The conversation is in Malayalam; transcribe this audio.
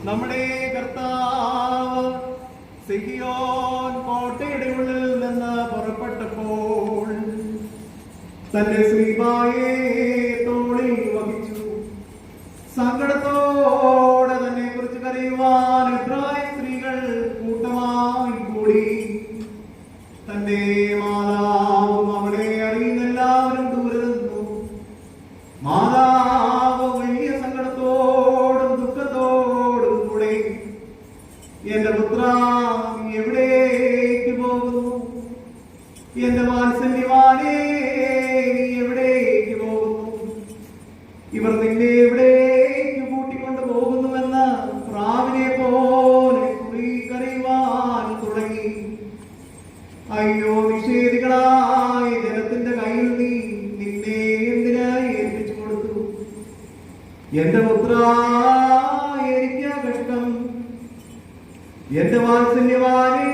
നമ്മുടെ കർത്താവ് സിഹിയോൻ കോട്ടയുടെ ഉള്ളിൽ നിന്ന് പുറപ്പെട്ടപ്പോൾ തന്റെ ശ്രീബായെ തോളിൽ വഹിച്ചു. സങ്കടത്തോടെ തന്നെ കുറിച്ച് കരയുവാൻ എബ്രായ സ്ത്രീകൾ കൂട്ടമായി കൂടി. തന്റെ മാതാവും അവിടെ അറിയുന്ന എല്ലാവരും ദൂരെ നിന്നു. മാതാവ് വലിയ സങ്കടത്തോടും ദുഃഖത്തോടും കൂടെ, എന്റെ പുത്ര നീ എവിടേക്ക് പോകുന്നു? എന്റെ വാത്സല്യവാനേ നീ എവിടേക്ക് പോകുന്നു? ഇവർ നിന്നെ എവിടേക്ക് കൂട്ടിക്കൊണ്ടു പോകുന്നുവെന്ന് പ്രാവിനെ പോലെ കരയുവാൻ തുടങ്ങി. അയ്യോ, നിഷേധികളായ ജനത്തിന്റെ കയ്യിൽ നീ നിന്നെ എന്തിനായി ഏൽപ്പിച്ചു കൊടുത്തു? എന്റെ പുത്ര എനിക്ക് കഷ്ടം, എന്റെ വാത്സല്യവാനേ